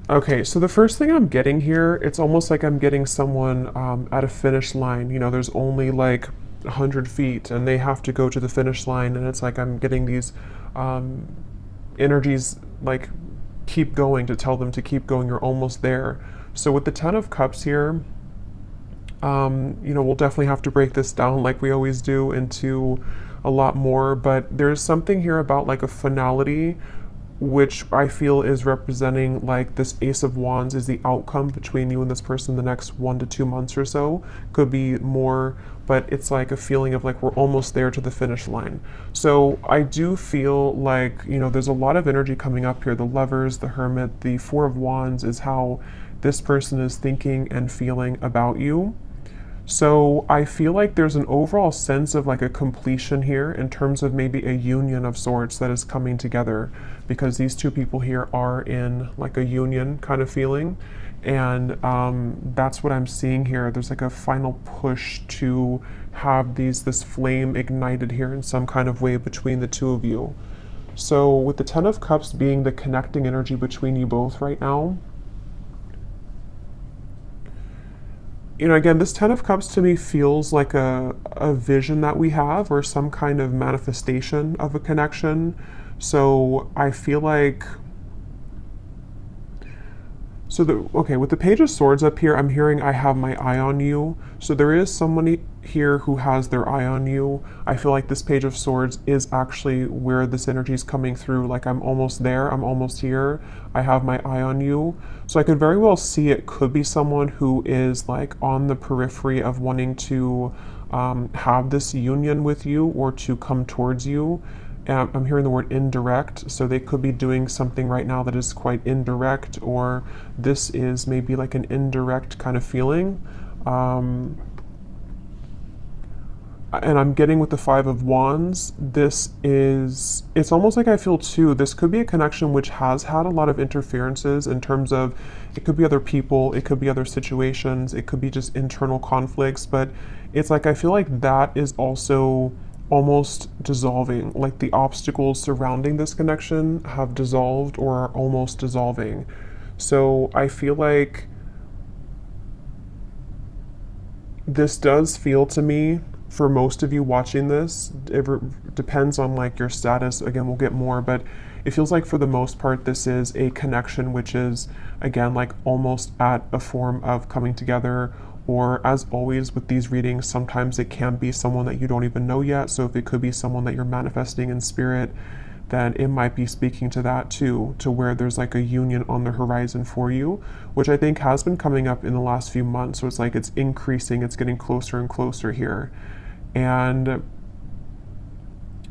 Okay, so the first thing I'm getting here, it's almost like I'm getting someone at a finish line. You know, there's only like 100 feet and they have to go to the finish line, and it's like I'm getting these um, energies like keep going to tell them to keep going. You're almost there. So with the Ten of Cups here, you know, we'll definitely have to break this down like we always do into a lot more, but there's something here about like a finality, which I feel is representing like this Ace of Wands is the outcome between you and this person the next 1 to 2 months or so. Could be more, but it's like a feeling of like we're almost there to the finish line. So I do feel like, you know, there's a lot of energy coming up here. The Lovers, the Hermit, the Four of Wands is how this person is thinking and feeling about you. So I feel like there's an overall sense of like a completion here in terms of maybe a union of sorts that is coming together, because these two people here are in like a union kind of feeling. And that's what I'm seeing here. There's like a final push to have this flame ignited here in some kind of way between the two of you. So with the Ten of Cups being the connecting energy between you both right now, you know, again, this Ten of Cups to me feels like a vision that we have or some kind of manifestation of a connection. So I feel like, okay, with the Page of Swords up here, I'm hearing I have my eye on you. So there is somebody here who has their eye on you. I feel like this Page of Swords is actually where this energy is coming through. Like I'm almost there, I'm almost here. I have my eye on you. So I could very well see it could be someone who is like on the periphery of wanting to have this union with you or to come towards you. I'm hearing the word indirect, so they could be doing something right now that is quite indirect, or this is maybe like an indirect kind of feeling. And I'm getting with the Five of Wands, it's almost like I feel too, this could be a connection which has had a lot of interferences in terms of, it could be other people, it could be other situations, it could be just internal conflicts, but it's like I feel like that is also almost dissolving. Like the obstacles surrounding this connection have dissolved or are almost dissolving. So I feel like this does feel to me, for most of you watching this, it depends on like your status. Again, we'll get more, but it feels like for the most part, this is a connection which is, again, like almost at a form of coming together. Or as always with these readings, sometimes it can be someone that you don't even know yet. So if it could be someone that you're manifesting in spirit, then it might be speaking to that too, to where there's like a union on the horizon for you, which I think has been coming up in the last few months. So it's like it's increasing, it's getting closer and closer here. And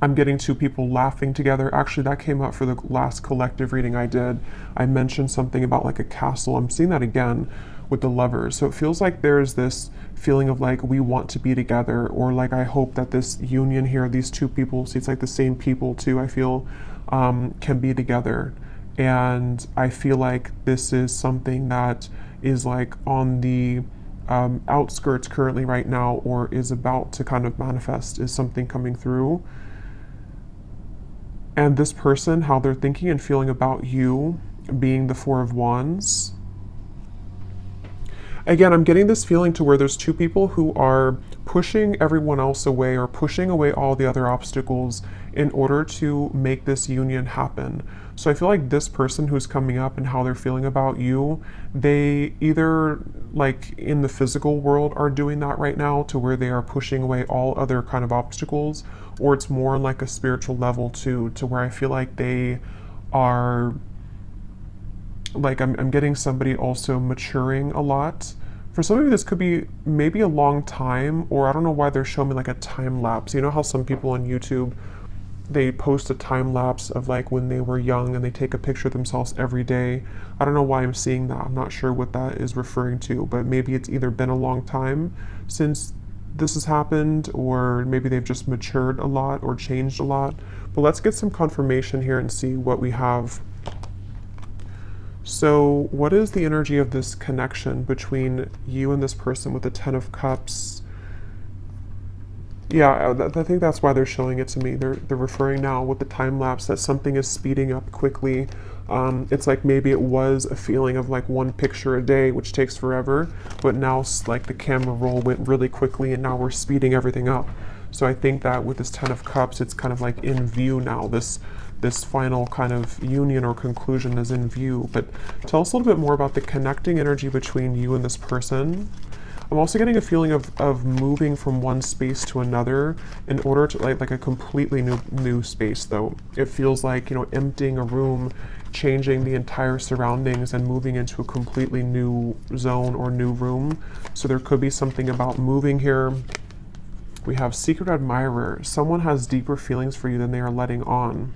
I'm getting two people laughing together. Actually, that came up for the last collective reading I did. I mentioned something about like a castle. I'm seeing that again with the Lovers. So it feels like there's this feeling of like we want to be together, or like I hope that this union here, these two people, see it's like the same people too, I feel can be together. And I feel like this is something that is like on the outskirts currently right now, or is about to kind of manifest, is something coming through. And this person, how they're thinking and feeling about you, being the Four of Wands. Again, I'm getting this feeling to where there's two people who are pushing everyone else away, or pushing away all the other obstacles in order to make this union happen. So I feel like this person who's coming up and how they're feeling about you, they either like in the physical world are doing that right now to where they are pushing away all other kind of obstacles, or it's more on like a spiritual level too, to where I feel like they are like, I'm getting somebody also maturing a lot. For some of you, this could be maybe a long time, or I don't know why they're showing me like a time lapse. You know how some people on YouTube, they post a time lapse of like when they were young and they take a picture of themselves every day. I don't know why I'm seeing that. I'm not sure what that is referring to, but maybe it's either been a long time since this has happened, or maybe they've just matured a lot or changed a lot. But let's get some confirmation here and see what we have. So what is the energy of this connection between you and this person with the Ten of Cups? Yeah, I think that's why they're showing it to me. They're referring now with the time lapse that something is speeding up quickly. It's like maybe it was a feeling of like one picture a day, which takes forever, but now like the camera roll went really quickly, and now we're speeding everything up. So I think that with this Ten of Cups, it's kind of like in view now. This final kind of union or conclusion is in view. But tell us a little bit more about the connecting energy between you and this person. I'm also getting a feeling of moving from one space to another in order to like a completely new space though. It feels like, you know, emptying a room, changing the entire surroundings and moving into a completely new zone or new room. So there could be something about moving here. We have secret admirer. Someone has deeper feelings for you than they are letting on.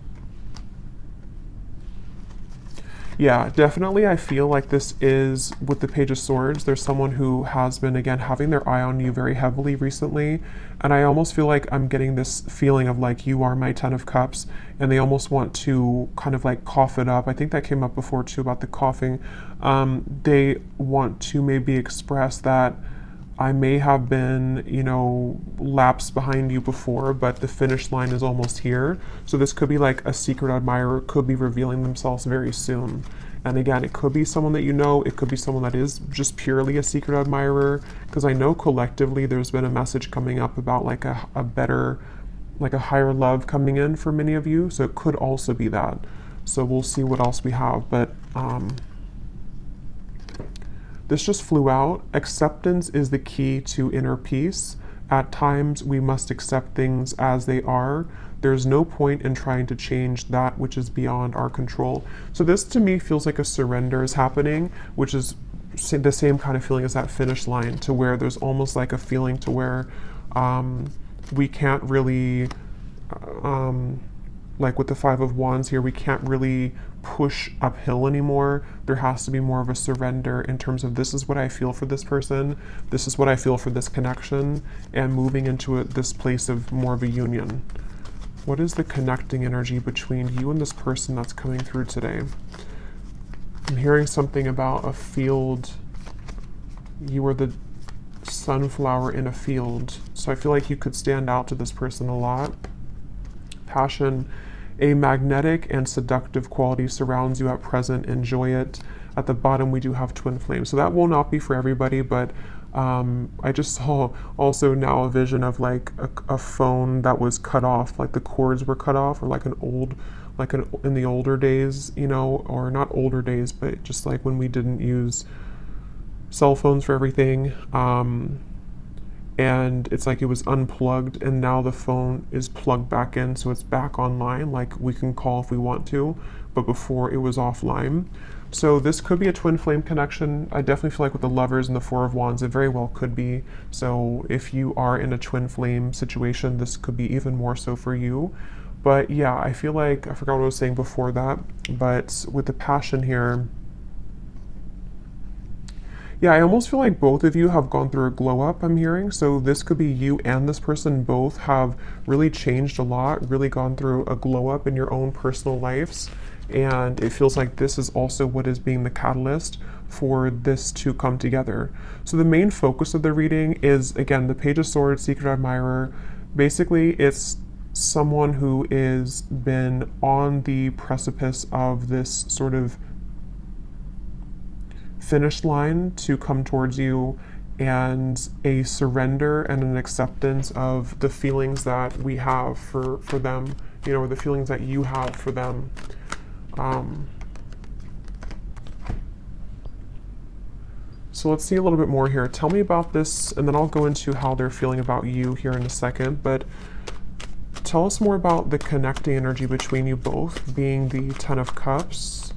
Yeah, definitely. I feel like this is with the Page of Swords. There's someone who has been, again, having their eye on you very heavily recently. And I almost feel like I'm getting this feeling of like, you are my Ten of Cups. And they almost want to kind of like cough it up. I think that came up before too about the coughing. They want to maybe express that I may have been, you know, laps behind you before, but the finish line is almost here. So this could be like a secret admirer, could be revealing themselves very soon. And again, it could be someone that you know, it could be someone that is just purely a secret admirer, because I know collectively there's been a message coming up about like a better, like a higher love coming in for many of you. So it could also be that. So we'll see what else we have. But this just flew out. Acceptance is the key to inner peace. At times, we must accept things as they are. There's no point in trying to change that which is beyond our control. So this to me feels like a surrender is happening, which is the same kind of feeling as that finish line, to where there's almost like a feeling to where we can't really, like with the Five of Wands here, we can't really push uphill anymore. There has to be more of a surrender in terms of this is what I feel for this person, this is what I feel for this connection, and moving into this place of more of a union. What is the connecting energy between you and this person that's coming through today? I'm hearing something about a field. You are the sunflower in a field. So I feel like you could stand out to this person a lot. Passion. A magnetic and seductive quality surrounds you at present. Enjoy it. At the bottom, we do have twin flames. So that will not be for everybody, but I just saw also now a vision of like a phone that was cut off, like the cords were cut off, or like in the older days, you know, or not older days, but just like when we didn't use cell phones for everything. And it's like it was unplugged, and now the phone is plugged back in, so it's back online, like we can call if we want to, but before it was offline. So this could be a twin flame connection. I definitely feel like with the Lovers and the Four of Wands, it very well could be. So if you are in a twin flame situation, this could be even more so for you. But yeah, I feel like, I forgot what I was saying before that, but with the passion here, yeah, I almost feel like both of you have gone through a glow up, I'm hearing. So this could be you and this person both have really changed a lot, really gone through a glow up in your own personal lives. And it feels like this is also what is being the catalyst for this to come together. So the main focus of the reading is, again, the Page of Swords, Secret Admirer. Basically, it's someone who is been on the precipice of this sort of finish line to come towards you, and a surrender and an acceptance of the feelings that we have for them, you know, or the feelings that you have for them. So let's see a little bit more here. Tell me about this, and then I'll go into how they're feeling about you here in a second, but tell us more about the connecting energy between you both, being the Ten of Cups.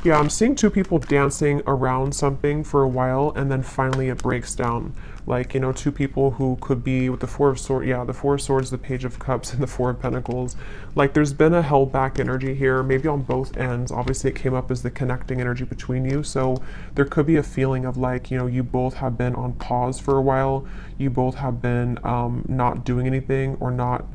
Yeah, I'm seeing two people dancing around something for a while, and then finally it breaks down. Like, you know, two people who could be with the Four of Swords, yeah, the Four of Swords, the Page of Cups, and the Four of Pentacles. Like, there's been a held back energy here, maybe on both ends. Obviously, it came up as the connecting energy between you, so there could be a feeling of like, you know, you both have been on pause for a while. You both have been not doing anything, or not,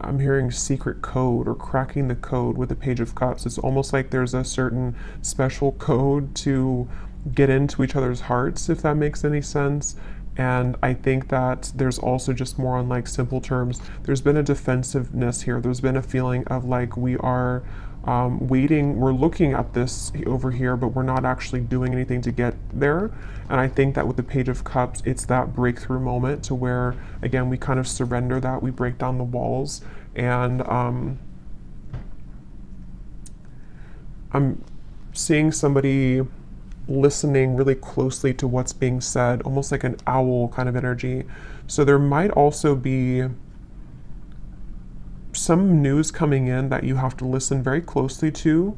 I'm hearing secret code or cracking the code with the Page of Cups. It's almost like there's a certain special code to get into each other's hearts, if that makes any sense. And I think that there's also just more on like simple terms. There's been a defensiveness here. There's been a feeling of like we are waiting, we're looking at this over here, but we're not actually doing anything to get there. And I think that with the Page of Cups, it's that breakthrough moment to where, again, we kind of surrender that, we break down the walls. And I'm seeing somebody listening really closely to what's being said, almost like an owl kind of energy. So there might also be some news coming in that you have to listen very closely to.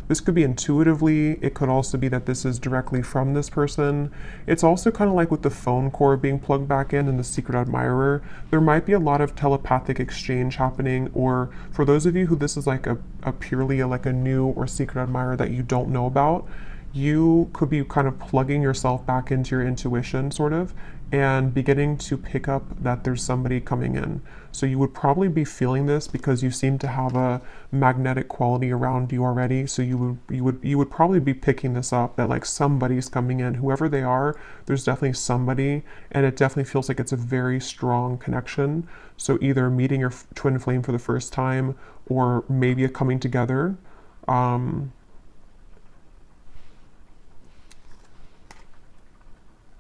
This could be intuitively. It could also be that this is directly from this person. It's also kind of like with the phone cord being plugged back in and the secret admirer. There might be a lot of telepathic exchange happening, or for those of you who this is like a purely like a new or secret admirer that you don't know about, you could be kind of plugging yourself back into your intuition, sort of, and beginning to pick up that there's somebody coming in. So you would probably be feeling this because you seem to have a magnetic quality around you already. So you would probably be picking this up, that like somebody's coming in, whoever they are. There's definitely somebody, and it definitely feels like it's a very strong connection. So either meeting your twin flame for the first time, or maybe a coming together.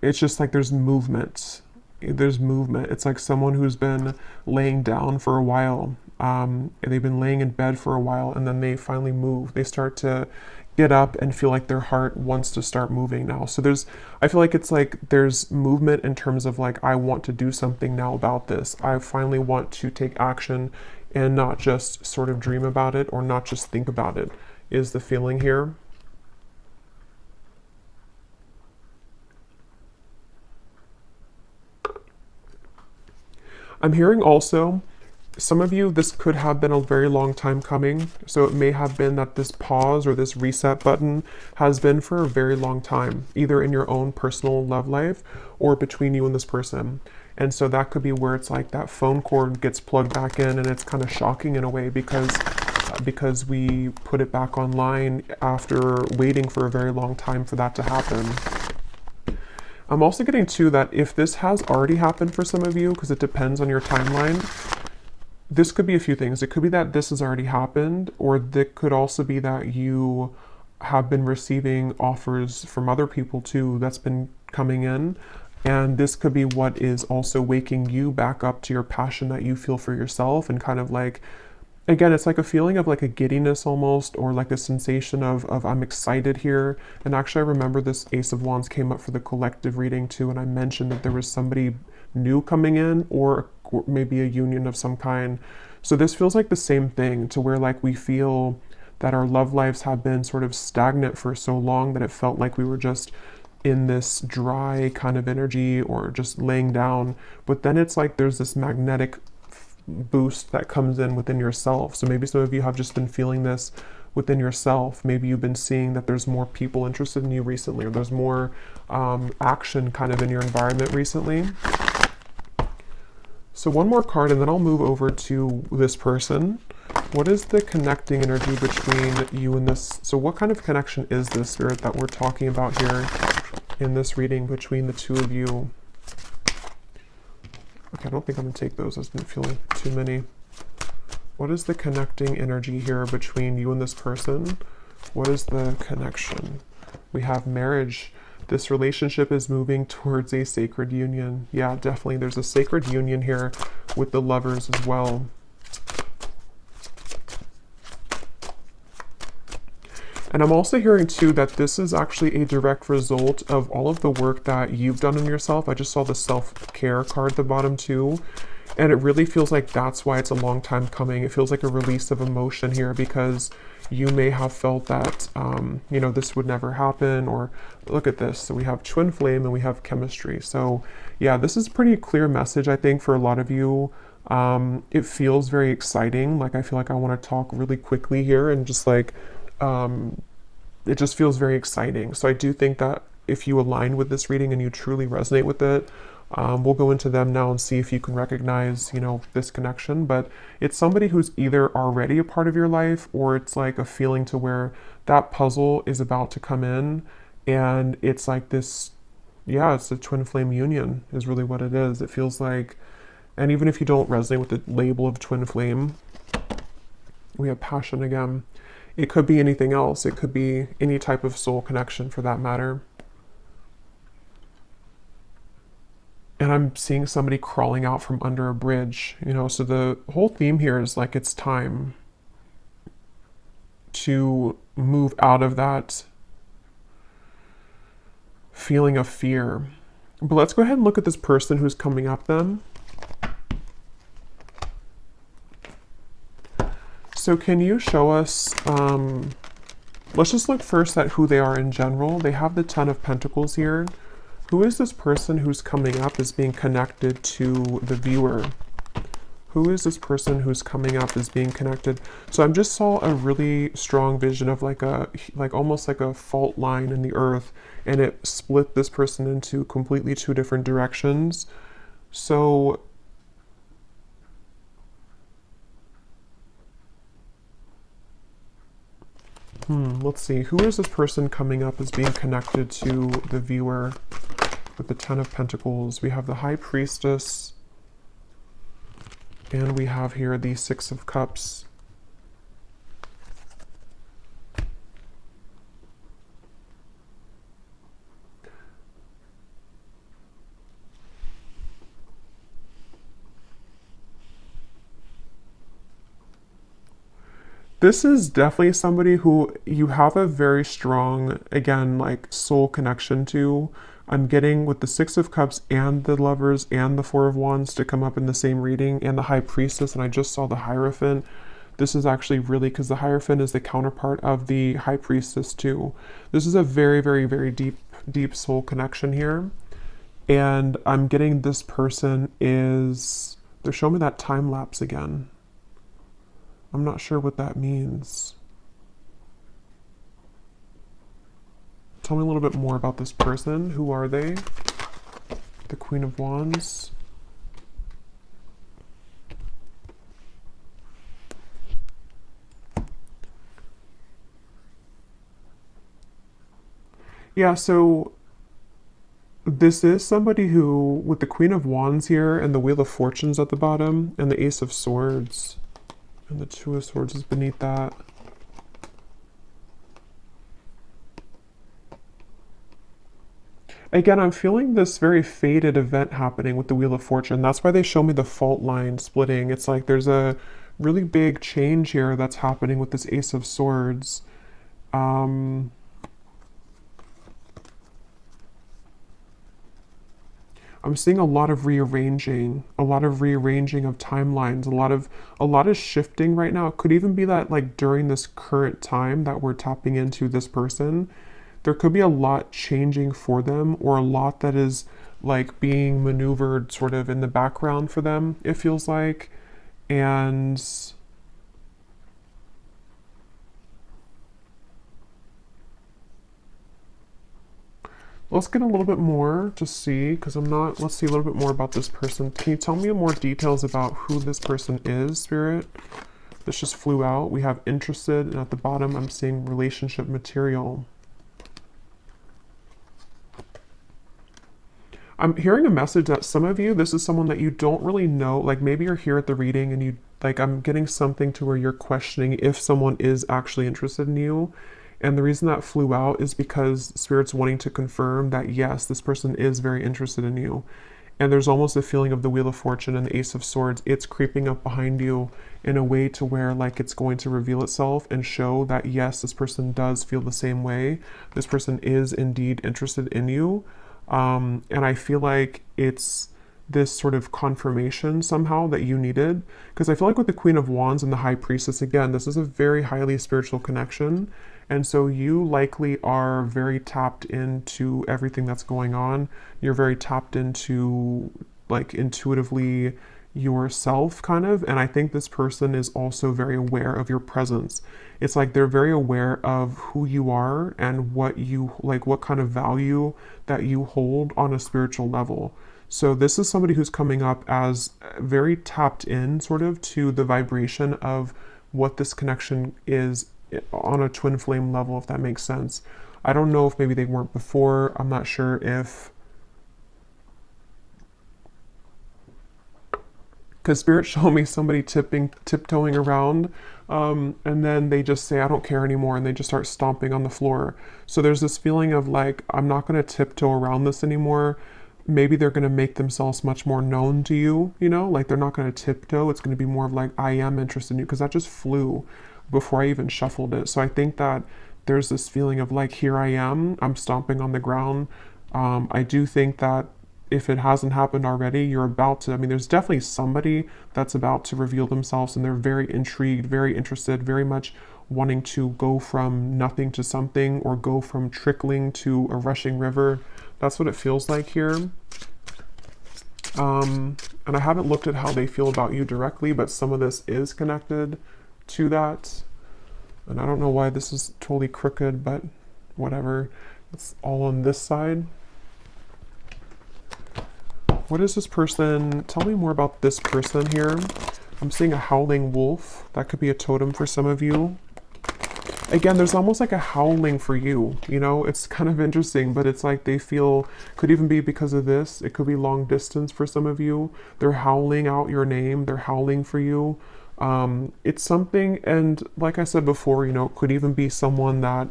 It's just like there's movement. There's movement. It's like someone who's been laying down for a while. They've been laying in bed for a while, and then they finally move. They start to get up and feel like their heart wants to start moving now. So I feel like it's like there's movement in terms of like, I want to do something now about this. I finally want to take action and not just sort of dream about it or not just think about it, is the feeling here. I'm hearing also, some of you, this could have been a very long time coming. So it may have been that this pause or this reset button has been for a very long time, either in your own personal love life or between you and this person. And so that could be where it's like that phone cord gets plugged back in, and it's kind of shocking in a way because we put it back online after waiting for a very long time for that to happen. I'm also getting too that if this has already happened for some of you, because it depends on your timeline, this could be a few things. It could be that this has already happened, or it could also be that you have been receiving offers from other people too that's been coming in. And this could be what is also waking you back up to your passion that you feel for yourself, and kind of like, again, it's like a feeling of like a giddiness almost, or like a sensation of I'm excited here. And actually, I remember this Ace of Wands came up for the collective reading too, and I mentioned that there was somebody new coming in, or maybe a union of some kind. So this feels like the same thing, to where like we feel that our love lives have been sort of stagnant for so long that it felt like we were just in this dry kind of energy or just laying down. But then it's like there's this magnetic boost that comes in within yourself. So maybe some of you have just been feeling this within yourself. Maybe you've been seeing that there's more people interested in you recently, or there's more action kind of in your environment recently. So one more card, and then I'll move over to this person. What is the connecting energy between you and this? So what kind of connection is this, Spirit, that we're talking about here in this reading between the two of you? Okay, I don't think I'm gonna take those. I didn't feel too many. What is the connecting energy here between you and this person? What is the connection? We have marriage. This relationship is moving towards a sacred union. Yeah, definitely. There's a sacred union here with the lovers as well. And I'm also hearing too that this is actually a direct result of all of the work that you've done on yourself. I just saw the self-care card at the bottom too. And it really feels like that's why it's a long time coming. It feels like a release of emotion here, because you may have felt that, you know, this would never happen, or look at this. So we have twin flame and we have chemistry. So yeah, this is a pretty clear message, I think, for a lot of you. It feels very exciting. Like, I feel like I want to talk really quickly here and just like, it just feels very exciting. So I do think that if you align with this reading and you truly resonate with it, we'll go into them now and see if you can recognize, you know, this connection. But it's somebody who's either already a part of your life, or it's like a feeling to where that puzzle is about to come in, and it's like this Yeah, it's a twin flame union is really what it is. It feels like, and even if you don't resonate with the label of twin flame, we have passion again. It could be anything else. It could be any type of soul connection for that matter. And I'm seeing somebody crawling out from under a bridge, you know, so the whole theme here is like it's time to move out of that feeling of fear. But let's go ahead and look at this person who's coming up then. So can you show us, let's just look first at who they are in general. They have the Ten of Pentacles here. Who is this person who's coming up as being connected to the viewer? Who is this person who's coming up as being connected? So I just saw a really strong vision of like almost like a fault line in the earth, and it split this person into completely two different directions. So let's see. Who is this person coming up as being connected to the viewer with the Ten of Pentacles? We have the High Priestess, and we have here the Six of Cups. This is definitely somebody who you have a very strong, again, like soul connection to. I'm getting with the Six of Cups and the Lovers and the Four of Wands to come up in the same reading, and the High Priestess, and I just saw the Hierophant. This is actually really, because the Hierophant is the counterpart of the High Priestess too. This is a very, very, very deep soul connection here. And I'm getting this person is, they're showing me that time lapse again. I'm not sure what that means. Tell me a little bit more about this person. Who are they? The Queen of Wands. Yeah, so this is somebody who, with the Queen of Wands here and the Wheel of Fortunes at the bottom and the Ace of Swords, and the Two of Swords is beneath that. Again, I'm feeling this very fated event happening with the Wheel of Fortune. That's why they show me the fault line splitting. It's like there's a really big change here that's happening with this Ace of Swords. I'm seeing a lot of rearranging of timelines, a lot of shifting right now. It could even be that like during this current time that we're tapping into this person, there could be a lot changing for them, or a lot that is like being maneuvered sort of in the background for them, it feels like. And let's get a little bit more to see, because let's see a little bit more about this person. Can you tell me more details about who this person is, Spirit? This just flew out. We have interested, and at the bottom I'm seeing relationship material. I'm hearing a message that some of you, this is someone that you don't really know, like maybe you're here at the reading and you, like I'm getting something to where you're questioning if someone is actually interested in you. And the reason that flew out is because Spirit's wanting to confirm that yes, this person is very interested in you. And there's almost a feeling of the Wheel of Fortune and the Ace of Swords. It's creeping up behind you in a way to where like it's going to reveal itself and show that yes, this person does feel the same way. This person is indeed interested in you. And I feel like it's this sort of confirmation somehow that you needed. Because I feel like with the Queen of Wands and the High Priestess, again, this is a very highly spiritual connection. And so you likely are very tapped into everything that's going on. You're very tapped into like intuitively yourself kind of. And I think this person is also very aware of your presence. It's like they're very aware of who you are and what you like, what kind of value that you hold on a spiritual level. So this is somebody who's coming up as very tapped in sort of to the vibration of what this connection is on a twin flame level, if that makes sense. I don't know if maybe they weren't before. I'm not sure if because Spirit showed me somebody tiptoeing around, and then they just say, I don't care anymore, and they just start stomping on the floor. So there's this feeling of like, I'm not going to tiptoe around this anymore. Maybe they're going to make themselves much more known to you, you know, like they're not going to tiptoe. It's going to be more of like, I am interested in you, because that just flew before I even shuffled it. So I think that there's this feeling of like, here I am, I'm stomping on the ground. I do think that if it hasn't happened already, you're about to, I mean, there's definitely somebody that's about to reveal themselves, and they're very intrigued, very interested, very much wanting to go from nothing to something, or go from trickling to a rushing river. That's what it feels like here. And I haven't looked at how they feel about you directly, but some of this is connected to that. And I don't know why this is totally crooked, but whatever. It's all on this side. What is this person? Tell me more about this person here. I'm seeing a howling wolf. That could be a totem for some of you. Again, there's almost like a howling for you, you know? It's kind of interesting, but it's like they feel, could even be because of this. It could be long distance for some of you. They're howling out your name. They're howling for you. It's something, and like I said before, you know, it could even be someone that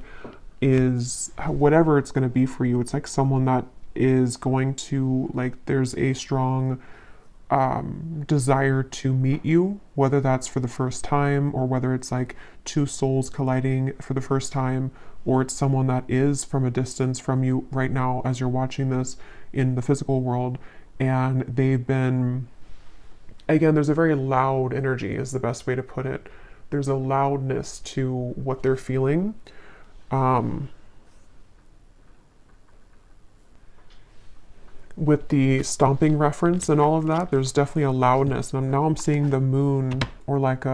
is, whatever it's going to be for you, it's like someone that is going to, like, there's a strong desire to meet you, whether that's for the first time, or whether it's like two souls colliding for the first time, or it's someone that is from a distance from you right now as you're watching this in the physical world, and they've been, again, there's a very loud energy is the best way to put it. There's a loudness to what they're feeling. With the stomping reference and all of that, there's definitely a loudness. And now I'm seeing the moon, or like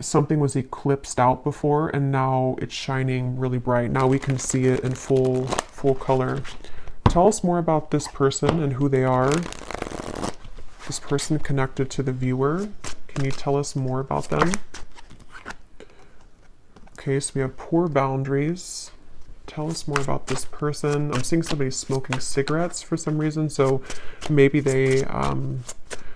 something was eclipsed out before, and now it's shining really bright. Now we can see it in full color. Tell us more about this person and who they are. This person connected to the viewer. Can you tell us more about them? Okay, so we have poor boundaries. Tell us more about this person. I'm seeing somebody smoking cigarettes for some reason, so maybe they,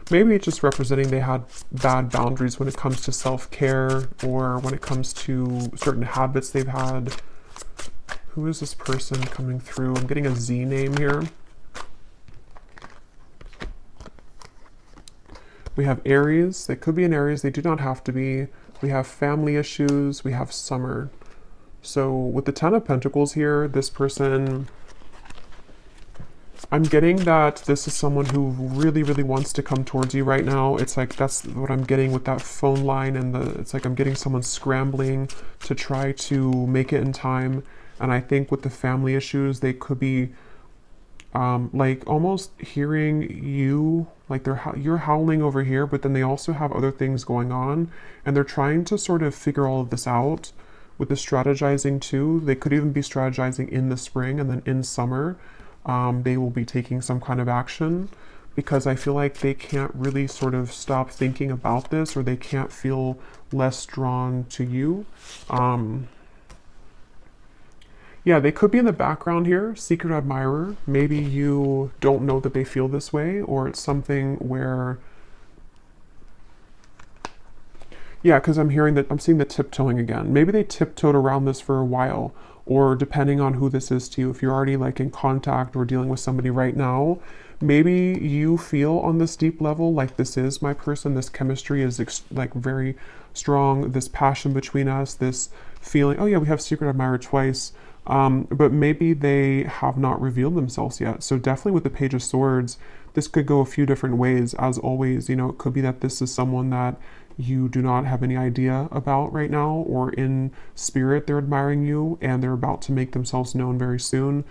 maybe it's just representing they had bad boundaries when it comes to self-care, or when it comes to certain habits they've had. Who is this person coming through? I'm getting a Z name here. We have Aries. They could be an Aries. They do not have to be. We have family issues. We have summer. So with the Ten of Pentacles here, this person, I'm getting that this is someone who really, really wants to come towards you right now. It's like, that's what I'm getting with that phone line, and it's like I'm getting someone scrambling to try to make it in time. And I think with the family issues, they could be like almost hearing you, like you're howling over here, but then they also have other things going on, and they're trying to sort of figure all of this out. With the strategizing too, they could even be strategizing in the spring, and then in summer, they will be taking some kind of action, because I feel like they can't really sort of stop thinking about this, or they can't feel less drawn to you. Yeah, they could be in the background here, secret admirer. Maybe you don't know that they feel this way, or it's something where, yeah, because I'm hearing that, I'm seeing the tiptoeing again. Maybe they tiptoed around this for a while, or depending on who this is to you, if you're already like in contact or dealing with somebody right now, maybe you feel on this deep level like this is my person, this chemistry is like very strong, this passion between us, this feeling, oh yeah, we have secret admirer twice, but maybe they have not revealed themselves yet. So definitely with the Page of Swords, this could go a few different ways. As always, you know, it could be that this is someone that you do not have any idea about right now, or in spirit they're admiring you and they're about to make themselves known very soon.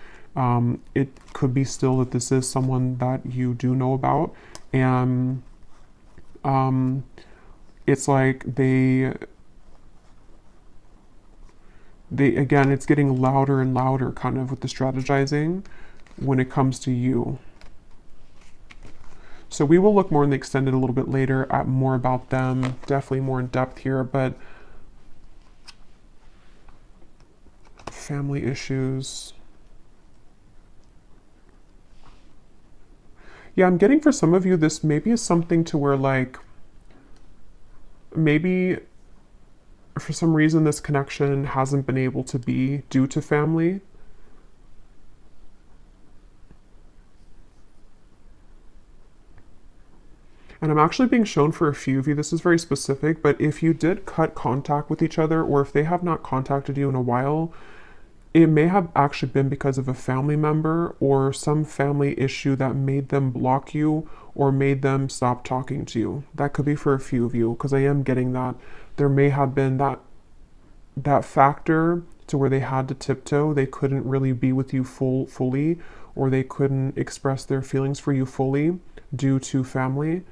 It could be still that this is someone that you do know about, and it's like they again, it's getting louder and louder kind of with the strategizing when it comes to you. So we will look more in the extended a little bit later at more about them, definitely more in depth here, but family issues. Yeah, I'm getting for some of you, this maybe is something to where like, maybe for some reason this connection hasn't been able to be due to family. And I'm actually being shown for a few of you, this is very specific, but if you did cut contact with each other, or if they have not contacted you in a while, it may have actually been because of a family member or some family issue that made them block you or made them stop talking to you. That could be for a few of you, because I am getting that. There may have been that factor to where they had to tiptoe. They couldn't really be with you fully, or they couldn't express their feelings for you fully due to family.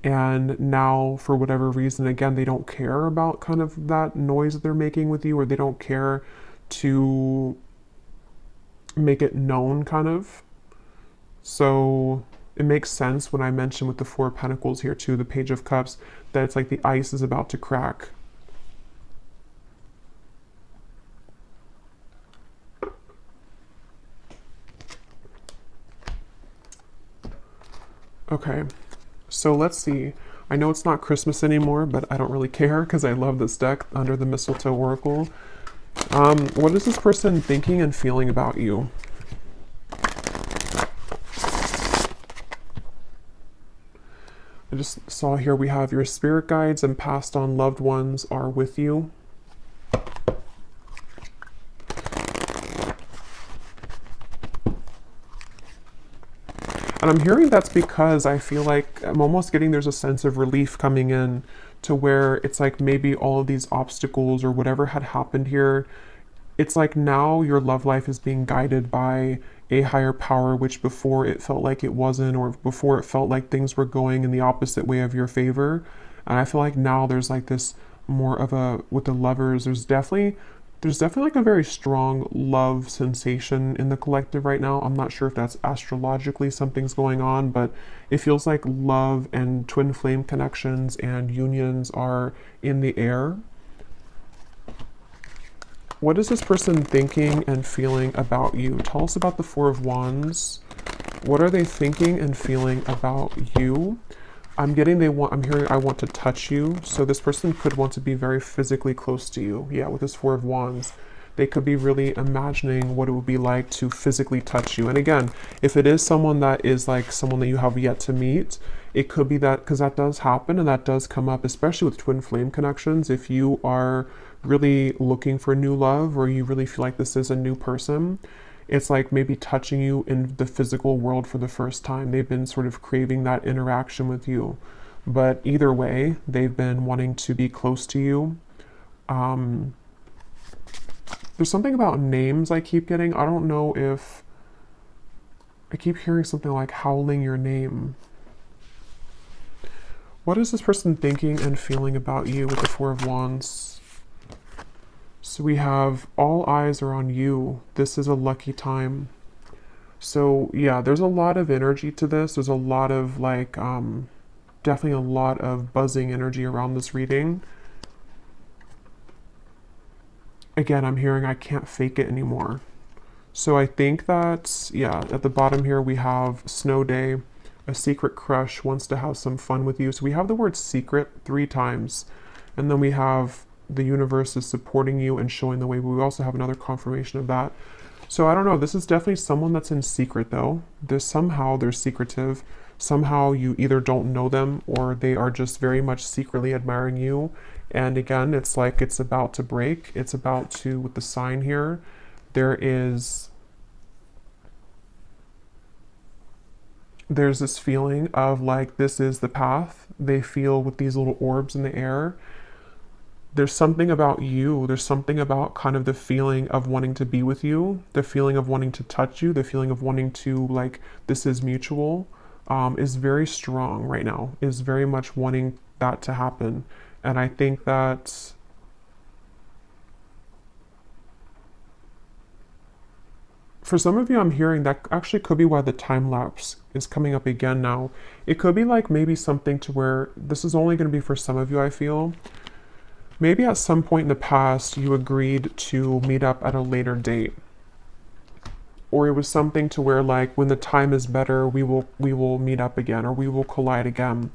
And now, for whatever reason, again, they don't care about kind of that noise that they're making with you, or they don't care to make it known, kind of. So it makes sense when I mention with the Four of Pentacles here too, the Page of Cups, that it's like the ice is about to crack. Okay, so let's see. I know it's not Christmas anymore, but I don't really care because I love this deck, Under the Mistletoe Oracle. What is this person thinking and feeling about you? I just saw here we have your spirit guides and passed on loved ones are with you. And I'm hearing that's because I feel like I'm almost getting there's a sense of relief coming in to where it's like maybe all of these obstacles or whatever had happened here, it's like now your love life is being guided by a higher power, which before it felt like it wasn't, or before it felt like things were going in the opposite way of your favor. And I feel like now there's like this more of a, with the lovers, there's definitely like a very strong love sensation in the collective right now. I'm not sure if that's astrologically something's going on, but it feels like love and twin flame connections and unions are in the air. What is this person thinking and feeling about you? Tell us about the Four of Wands. What are they thinking and feeling about you? I'm hearing I want to touch you. So this person could want to be very physically close to you. Yeah, with this Four of Wands. They could be really imagining what it would be like to physically touch you. And again, if it is someone that is like someone that you have yet to meet, it could be that, because that does happen and that does come up, especially with twin flame connections. If you are really looking for new love, or you really feel like this is a new person, it's like maybe touching you in the physical world for the first time. They've been sort of craving that interaction with you. But either way, they've been wanting to be close to you. There's something about names I keep getting. I don't know if I keep hearing something like howling your name. What is this person thinking and feeling about you with the Four of Wands? So we have all eyes are on you. This is a lucky time. So yeah, there's a lot of energy to this. There's a lot of like, definitely a lot of buzzing energy around this reading. Again, I'm hearing I can't fake it anymore. So I think that, yeah, at the bottom here we have snow day, a secret crush wants to have some fun with you. So we have the word secret 3 times. And then we have the universe is supporting you and showing the way. But we also have another confirmation of that. So I don't know, this is definitely someone that's in secret though. Somehow they're secretive. Somehow you either don't know them or they are just very much secretly admiring you. And again, it's like it's about to break. It's about to, with the sign here, there's this feeling of like this is the path. They feel with these little orbs in the air. There's something about you. There's something about kind of the feeling of wanting to be with you, the feeling of wanting to touch you, the feeling of wanting to like this is mutual, is very strong right now, is very much wanting that to happen. And I think that for some of you, I'm hearing that actually could be why the time lapse is coming up again now. It could be like maybe something to where this is only going to be for some of you, I feel. Maybe at some point in the past, you agreed to meet up at a later date. or it was something to where like when the time is better, we will meet up again, or we will collide again.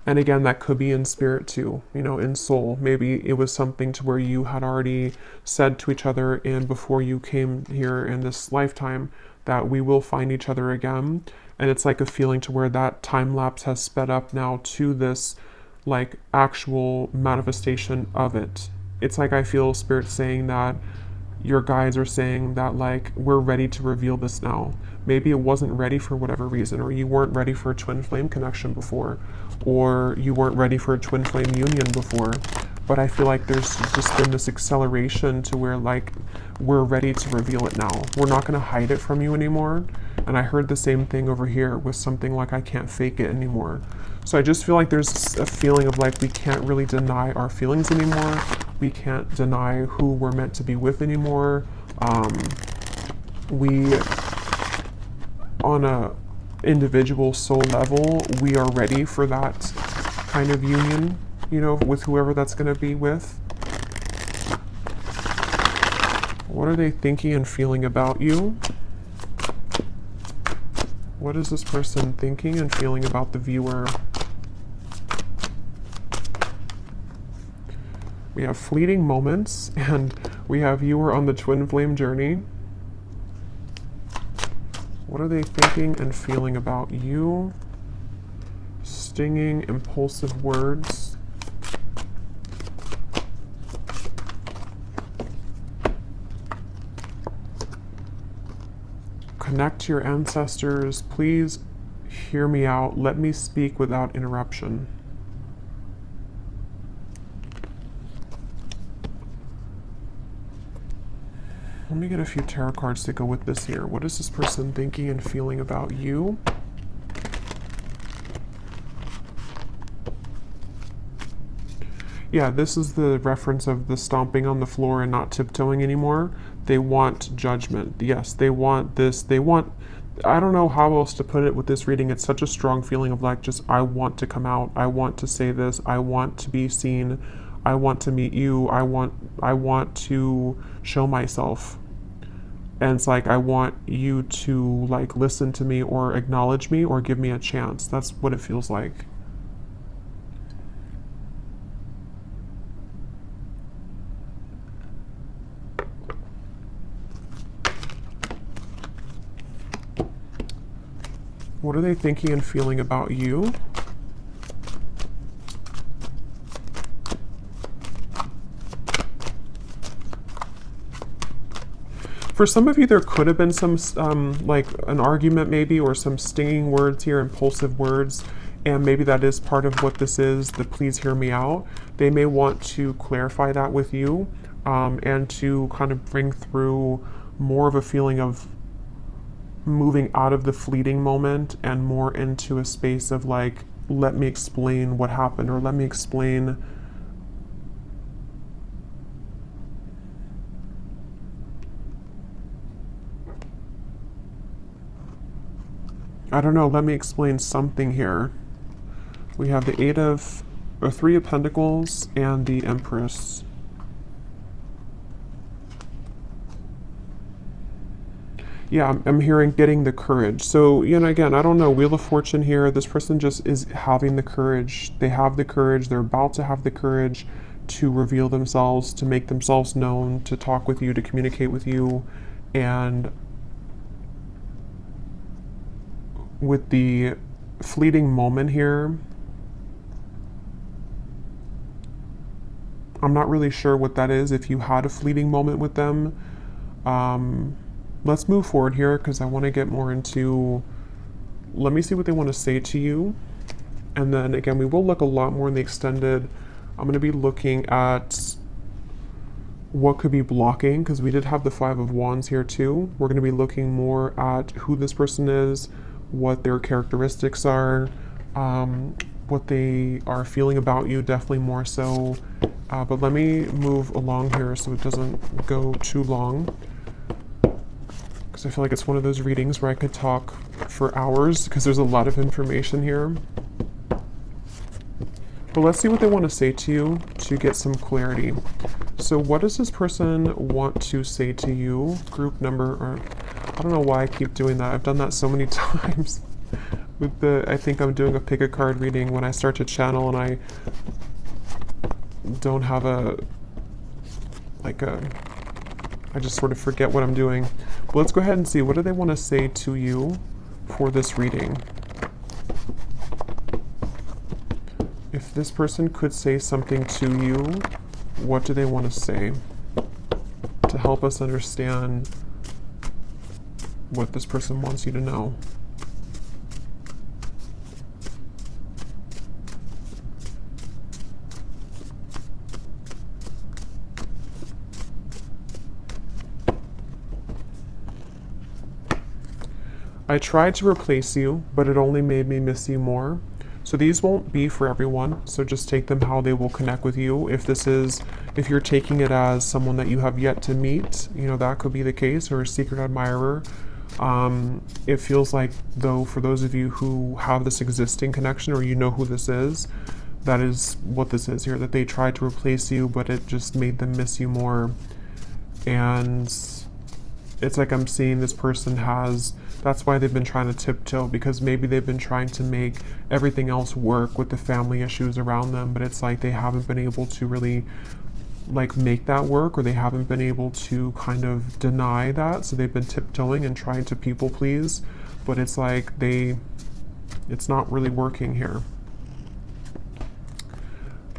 And again, that could be in spirit too, you know, in soul. Maybe it was something to where you had already said to each other and before you came here in this lifetime that we will find each other again. And it's like a feeling to where that time lapse has sped up now to this like actual manifestation of it. It's like I feel spirit saying that your guides are saying that like we're ready to reveal this now. Maybe it wasn't ready for whatever reason, or you weren't ready for a twin flame connection before, or you weren't ready for a twin flame union before. But I feel like there's just been this acceleration to where like we're ready to reveal it now. We're not going to hide it from you anymore. And I heard the same thing over here with something like I can't fake it anymore. So I just feel like there's a feeling of like we can't really deny our feelings anymore. We can't deny who we're meant to be with anymore. We, on a individual soul level, we are ready for that kind of union, you know, with whoever that's going to be with. What are they thinking and feeling about you? What is this person thinking and feeling about the viewer? We have fleeting moments, and we have viewer on the twin flame journey. What are they thinking and feeling about you? Stinging, impulsive words. Connect to your ancestors. Please hear me out. Let me speak without interruption. Let me get a few tarot cards to go with this here. What is this person thinking and feeling about you? Yeah, this is the reference of the stomping on the floor and not tiptoeing anymore. They want judgment. Yes, they want this. They want, I don't know how else to put it with this reading. It's such a strong feeling of like, just, I want to come out. I want to say this. I want to be seen. I want to meet you. I want to show myself. And it's like, I want you to like listen to me or acknowledge me or give me a chance. That's what it feels like. What are they thinking and feeling about you? For some of you, there could have been some, like an argument maybe, or some stinging words here, impulsive words, and maybe that is part of what this is, the please hear me out. They may want to clarify that with you, and to kind of bring through more of a feeling of moving out of the fleeting moment and more into a space of like, let me explain what happened, or let me explain I don't know, let me explain something here. We have the Three of Pentacles and the Empress. Yeah, I'm hearing getting the courage. So, you know, again, I don't know, Wheel of Fortune here. This person just is having the courage. They have the courage. They're about to have the courage to reveal themselves, to make themselves known, to talk with you, to communicate with you. And with the fleeting moment here, I'm not really sure what that is. If you had a fleeting moment with them, let's move forward here because I want to get more into, let me see what they want to say to you. And then again, we will look a lot more in the extended. I'm going to be looking at what could be blocking, because we did have the Five of Wands here too. We're going to be looking more at who this person is, what their characteristics are, what they are feeling about you, definitely more so. But let me move along here so it doesn't go too long, because I feel like it's one of those readings where I could talk for hours because there's a lot of information here. But let's see what they want to say to you to get some clarity. So what does this person want to say to you? Group number, or I don't know why I keep doing that. I've done that so many times. With the, I think I'm doing a pick a card reading when I start to channel and I don't have a, like a, I just sort of forget what I'm doing. But let's go ahead and see, what do they want to say to you for this reading? If this person could say something to you, what do they want to say to help us understand what this person wants you to know? I tried to replace you, but it only made me miss you more. So these won't be for everyone, so just take them how they will connect with you. If you're taking it as someone that you have yet to meet, you know, that could be the case, or a secret admirer. It feels like, though, for those of you who have this existing connection, or you know who this is, that is what this is here, that they tried to replace you, but it just made them miss you more. And it's like I'm seeing this person that's why they've been trying to tiptoe, because maybe they've been trying to make everything else work with the family issues around them, but it's like they haven't been able to really like make that work, or they haven't been able to kind of deny that, so they've been tiptoeing and trying to people please, but it's like it's not really working here.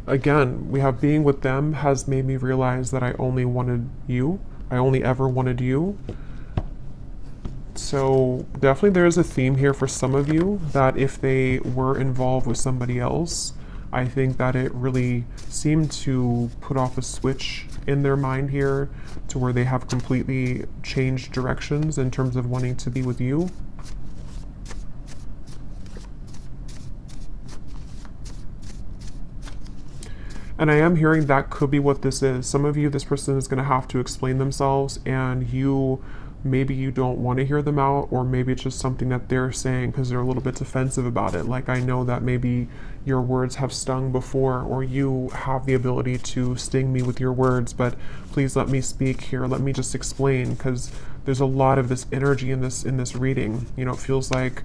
Again, we have being with them has made me realize that I only wanted you. I only ever wanted you. So definitely there is a theme here for some of you that if they were involved with somebody else, I think that it really seemed to put off a switch in their mind here to where they have completely changed directions in terms of wanting to be with you. And I am hearing that could be what this is. Some of you, this person is going to have to explain themselves, and maybe you don't want to hear them out, or maybe it's just something that they're saying because they're a little bit defensive about it. Like, I know that maybe your words have stung before, or you have the ability to sting me with your words, but please let me speak here. Let me just explain, because there's a lot of this energy in this reading. You know, it feels like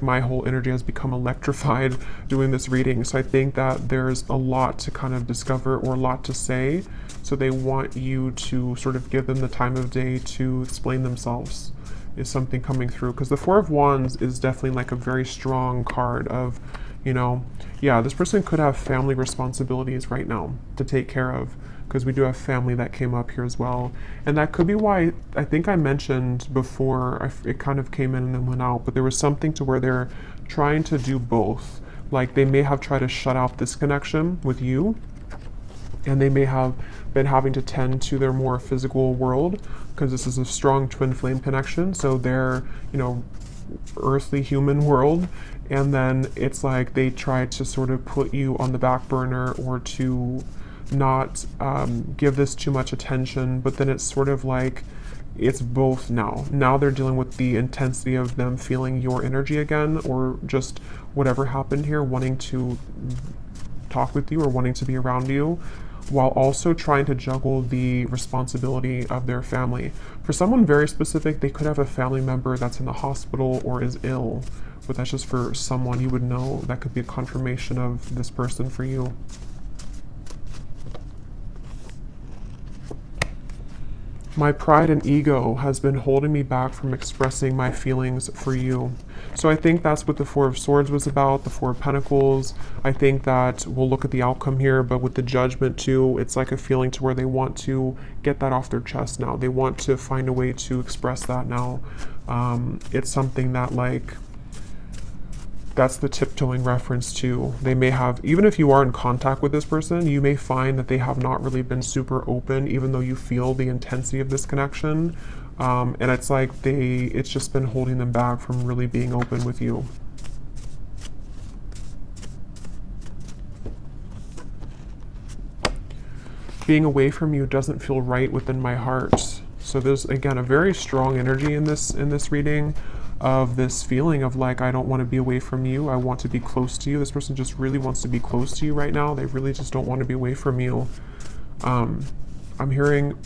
my whole energy has become electrified doing this reading. So I think that there's a lot to kind of discover, or a lot to say. So they want you to sort of give them the time of day to explain themselves, is something coming through. Because the Four of Wands is definitely like a very strong card of, you know, yeah, this person could have family responsibilities right now to take care of, because we do have family that came up here as well. And that could be why, I think I mentioned before, it kind of came in and then went out, but there was something to where they're trying to do both. Like, they may have tried to shut out this connection with you, and they may have been having to tend to their more physical world, because this is a strong twin flame connection. So their, you know, earthly human world, and then it's like they try to sort of put you on the back burner, or to not give this too much attention. But then it's sort of like it's both now. Now they're dealing with the intensity of them feeling your energy again, or just whatever happened here, wanting to talk with you or wanting to be around you, while also trying to juggle the responsibility of their family. For someone very specific, they could have a family member that's in the hospital or is ill, but that's just for someone you would know. That could be a confirmation of this person for you. My pride and ego has been holding me back from expressing my feelings for you. So I think that's what the Four of Swords was about, the Four of Pentacles. I think that we'll look at the outcome here, but with the Judgment too, it's like a feeling to where they want to get that off their chest now. They want to find a way to express that now. It's something that, like, that's the tiptoeing reference too. They may have, even if you are in contact with this person, you may find that they have not really been super open, even though you feel the intensity of this connection. And it's like it's just been holding them back from really being open with you. Being away from you doesn't feel right within my heart. So there's, again, a very strong energy in this reading, of this feeling of like, I don't want to be away from you. I want to be close to you. This person just really wants to be close to you right now. They really just don't want to be away from you. I'm hearing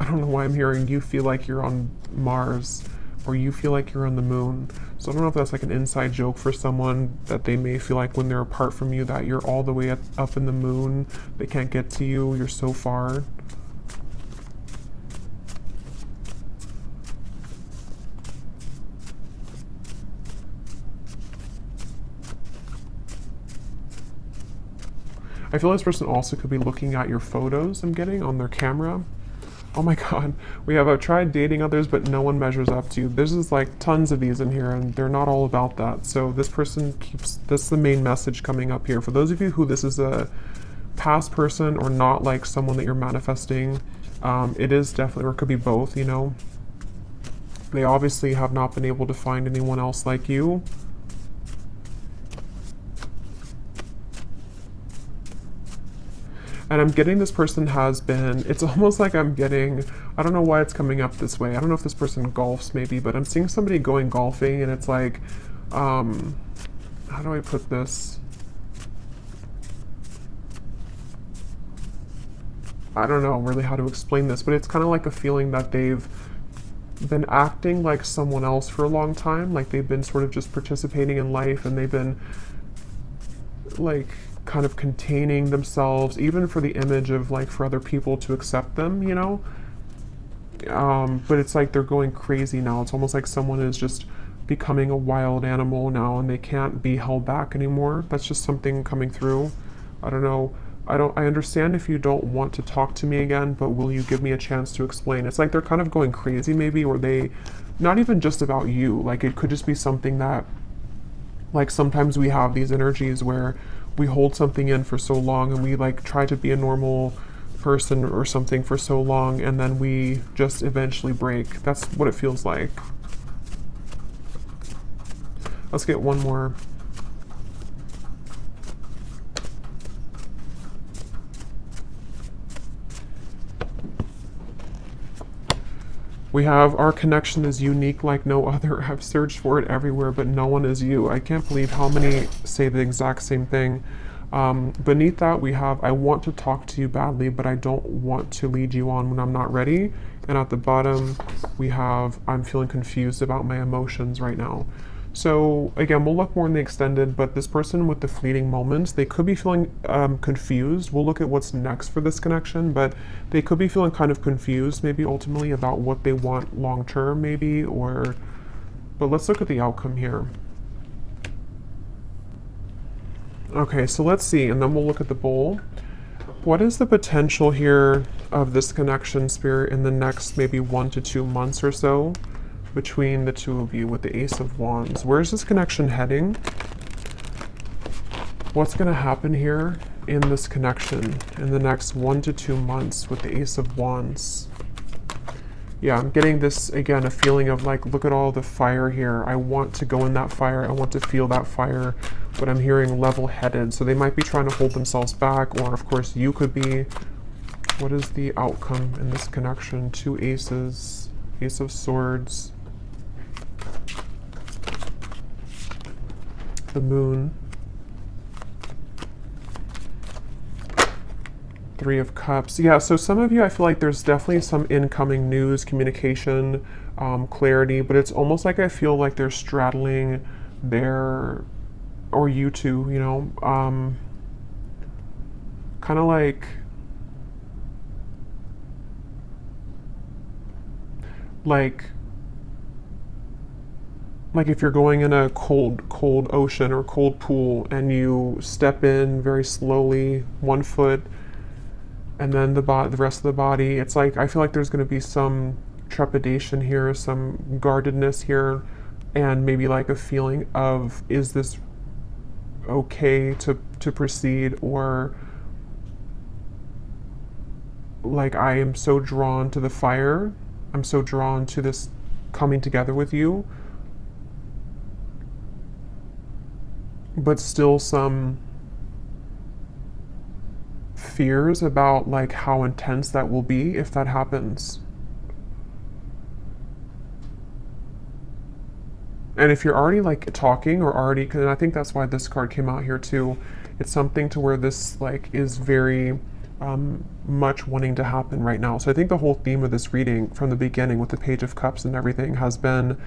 I don't know why I'm hearing you feel like you're on Mars or you feel like you're on the moon. So I don't know if that's like an inside joke for someone, that they may feel like when they're apart from you that you're all the way up in the moon. They can't get to you. You're so far. I feel this person also could be looking at your photos I'm getting on their camera. Oh my god, I've tried dating others, but no one measures up to you. There's just like tons of these in here, and they're not all about that. So this person that's the main message coming up here. For those of you who this is a past person or not like someone that you're manifesting, it is definitely, or it could be both, you know. They obviously have not been able to find anyone else like you. And I'm getting this person has been, it's almost like I'm getting, I don't know why it's coming up this way. I don't know if this person golfs maybe, but I'm seeing somebody going golfing, and it's like, how do I put this? I don't know really how to explain this, but it's kind of like a feeling that they've been acting like someone else for a long time. Like they've been sort of just participating in life, and they've been like kind of containing themselves, even for the image of like for other people to accept them, you know. But it's like they're going crazy now. It's almost like someone is just becoming a wild animal now, and they can't be held back anymore. That's just something coming through. I don't know. I understand if you don't want to talk to me again, but will you give me a chance to explain? It's like they're kind of going crazy maybe, or they, not even just about you. Like it could just be something that, like sometimes we have these energies where we hold something in for so long, and we like try to be a normal person or something for so long, and then we just eventually break. That's what it feels like. Let's get one more. We have, our connection is unique like no other. I've searched for it everywhere, but no one is you. I can't believe how many say the exact same thing. Beneath that, we have, I want to talk to you badly, but I don't want to lead you on when I'm not ready. And at the bottom, we have, I'm feeling confused about my emotions right now. So again, we'll look more in the extended, but this person with the fleeting moments, they could be feeling confused. We'll look at what's next for this connection, but they could be feeling kind of confused, maybe ultimately about what they want long term, maybe, or, but let's look at the outcome here. Okay, so let's see, and then we'll look at the bowl. What is the potential here of this connection, Spirit, in the next maybe 1 to 2 months or so? Between the two of you with the Ace of Wands. Where's this connection heading? What's going to happen here in this connection in the next 1 to 2 months with the Ace of Wands? Yeah, I'm getting this, again, a feeling of like, look at all the fire here. I want to go in that fire. I want to feel that fire, but I'm hearing level-headed. So they might be trying to hold themselves back, or of course you could be. What is the outcome in this connection? 2 aces, Ace of Swords, the Moon, 3 of Cups. Yeah, so some of you, I feel like there's definitely some incoming news, communication, clarity, but it's almost like I feel like they're straddling their, or you two, you know, kind of like if you're going in a cold ocean or cold pool, and you step in very slowly, 1 foot, and then the rest of the body. It's like, I feel like there's going to be some trepidation here, some guardedness here, and maybe like a feeling of, is this okay to proceed, or like, I am so drawn to the fire, I'm so drawn to this coming together with you, but still some fears about like how intense that will be if that happens. And if you're already like talking, or already, and I think that's why this card came out here too, it's something to where this like is very much wanting to happen right now. So I think the whole theme of this reading from the beginning with the Page of Cups and everything has been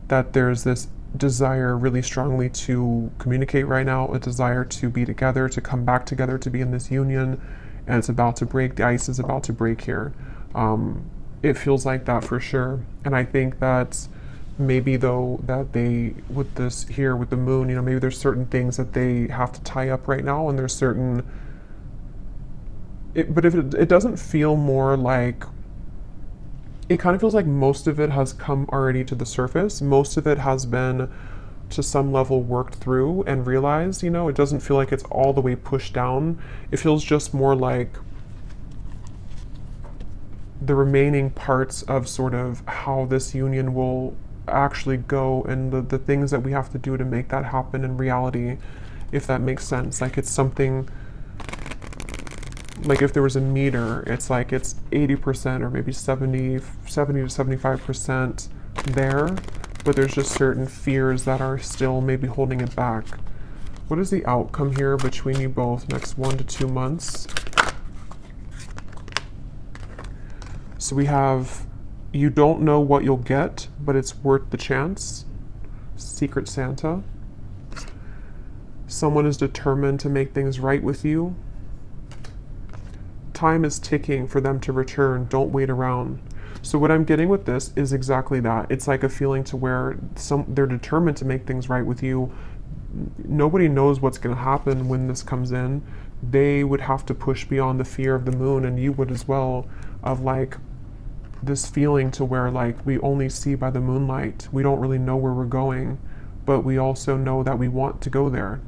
that there's this desire really strongly to communicate right now, a desire to be together, to come back together, to be in this union, and it's about to break. The ice is about to break here. It feels like that for sure. And I think that maybe though that they, with this here, with the moon, you know, maybe there's certain things that they have to tie up right now, and there's certain, but if it doesn't feel more like, it kind of feels like most of it has come already to the surface. Most of it has been to some level worked through and realized, you know, it doesn't feel like it's all the way pushed down. It feels just more like the remaining parts of sort of how this union will actually go, and the things that we have to do to make that happen in reality, if that makes sense. Like it's something, like if there was a meter, it's like it's 80% or maybe 70 to 75% there, but there's just certain fears that are still maybe holding it back. What is the outcome here between you both next 1 to 2 months? So we have, you don't know what you'll get, but it's worth the chance. Secret Santa. Someone is determined to make things right with you. Time is ticking for them to return. Don't wait around. So what I'm getting with this is exactly that. It's like a feeling to where they're determined to make things right with you. Nobody knows what's going to happen when this comes in. They would have to push beyond the fear of the moon, and you would as well, of like this feeling to where like we only see by the moonlight. We don't really know where we're going, but we also know that we want to go there.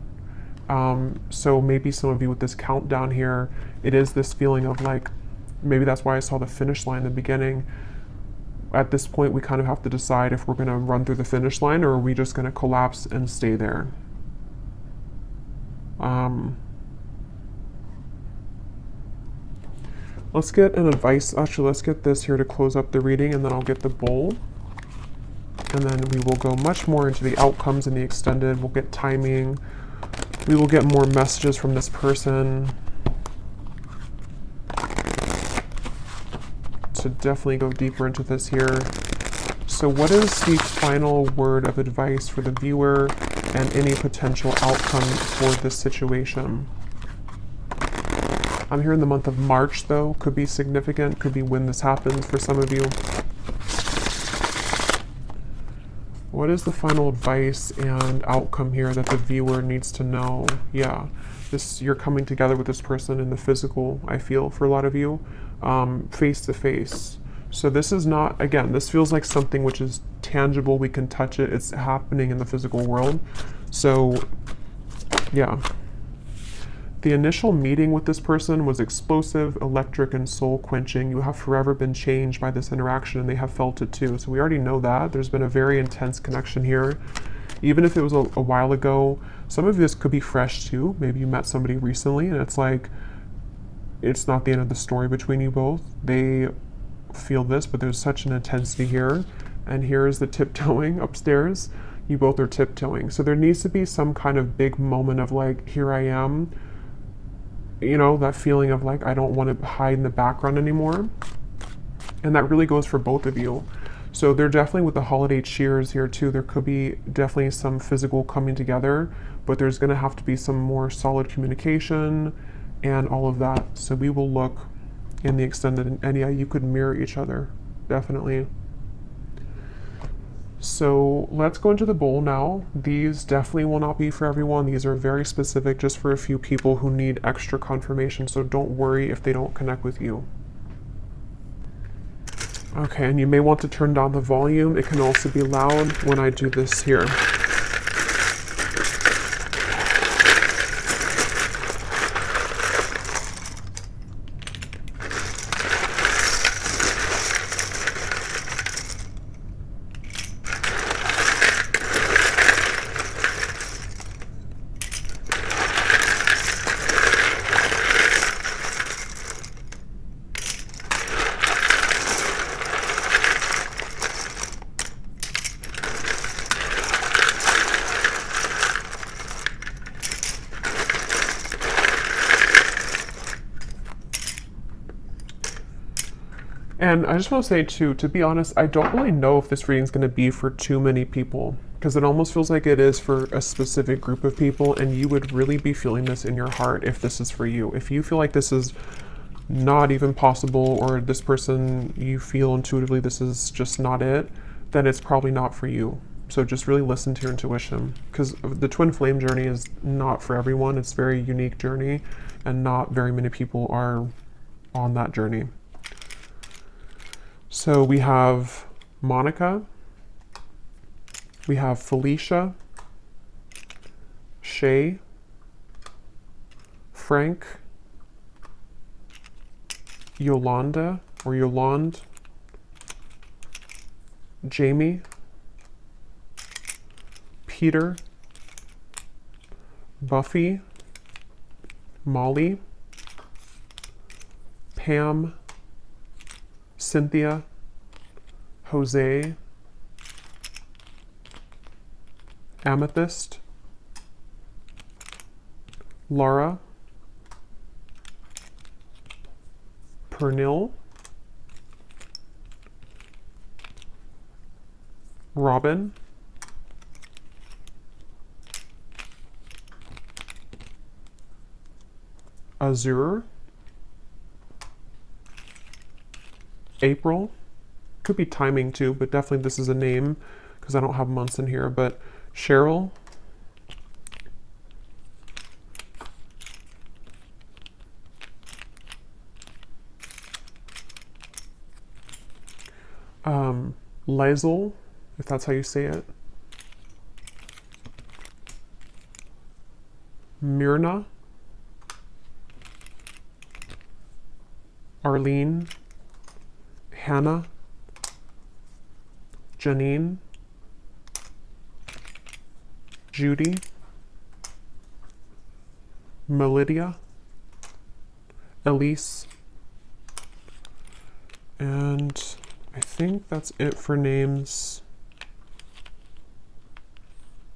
So maybe some of you with this countdown here, it is this feeling of like, maybe that's why I saw the finish line in the beginning. At this point, we kind of have to decide if we're going to run through the finish line, or are we just going to collapse and stay there. Let's get an advice. Actually, let's get this here to close up the reading, and then I'll get the bowl. And then we will go much more into the outcomes in the extended. We'll get timing. We will get more messages from this person to definitely go deeper into this here. So what is the final word of advice for the viewer and any potential outcome for this situation? I'm here in the month of March, though. Could be significant, could be when this happens for some of you. What is the final advice and outcome here that the viewer needs to know? Yeah, you're coming together with this person in the physical, I feel, for a lot of you, face to face. So this is not, again, this feels like something which is tangible, we can touch it, it's happening in the physical world. So, yeah. The initial meeting with this person was explosive, electric, and soul-quenching. You have forever been changed by this interaction, and they have felt it too. So we already know that. There's been a very intense connection here. Even if it was a while ago, some of this could be fresh too. Maybe you met somebody recently, and it's like, it's not the end of the story between you both. They feel this, but there's such an intensity here. And here is the tiptoeing upstairs. You both are tiptoeing. So there needs to be some kind of big moment of like, here I am. You know, that feeling of like, I don't want to hide in the background anymore. And that really goes for both of you. So they're definitely with the holiday cheers here too. There could be definitely some physical coming together, but there's going to have to be some more solid communication and all of that. So we will look in the extended, and yeah, you could mirror each other, definitely. So let's go into the bowl now. These definitely will not be for everyone. These are very specific, just for a few people who need extra confirmation. So don't worry if they don't connect with you. Okay, and you may want to turn down the volume. It can also be loud when I do this here. And I just want to say too, to be honest, I don't really know if this reading is going to be for too many people because it almost feels like it is for a specific group of people, and you would really be feeling this in your heart if this is for you. If you feel like this is not even possible, or this person you feel intuitively this is just not it, then it's probably not for you. So just really listen to your intuition, because the twin flame journey is not for everyone. It's a very unique journey, and not very many people are on that journey. So we have Monica, we have Felicia, Shay, Frank, Yolanda or Yolande, Jamie, Peter, Buffy, Molly, Pam, Cynthia, Jose, Amethyst, Laura, Pernil, Robin, Azure, April. Could be timing too, but definitely this is a name because I don't have months in here. But Cheryl, Lizel, if that's how you say it, Myrna, Arlene, Hannah, Janine, Judy, Melidia, Elise, and I think that's it for names.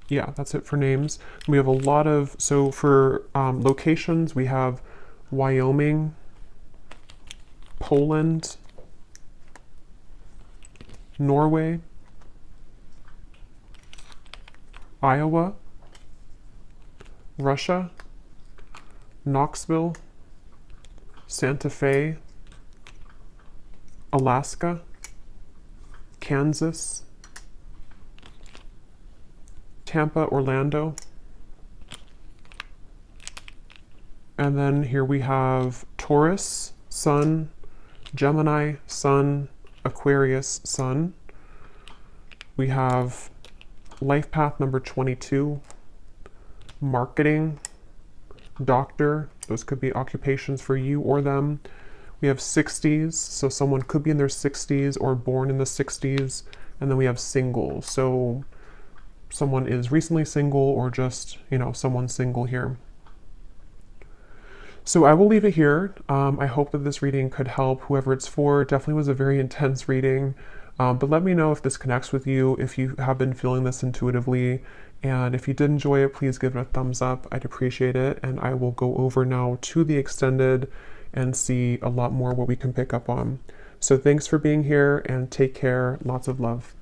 Yeah, that's it for names. We have a lot of, so for locations, we have Wyoming, Poland, Norway, Iowa, Russia, Knoxville, Santa Fe, Alaska, Kansas, Tampa, Orlando, and then here we have Taurus, Sun, Gemini, Sun, Aquarius, Sun. We have life path number 22, marketing, doctor. Those could be occupations for you or them. We have 60s, so someone could be in their 60s or born in the 60s. And then we have single, so someone is recently single or just, someone single here. So I will leave it here. I hope that this reading could help whoever it's for. It definitely was a very intense reading, but let me know if this connects with you, if you have been feeling this intuitively. And if you did enjoy it, please give it a thumbs up. I'd appreciate it. And I will go over now to the extended and see a lot more what we can pick up on. So thanks for being here and take care. Lots of love.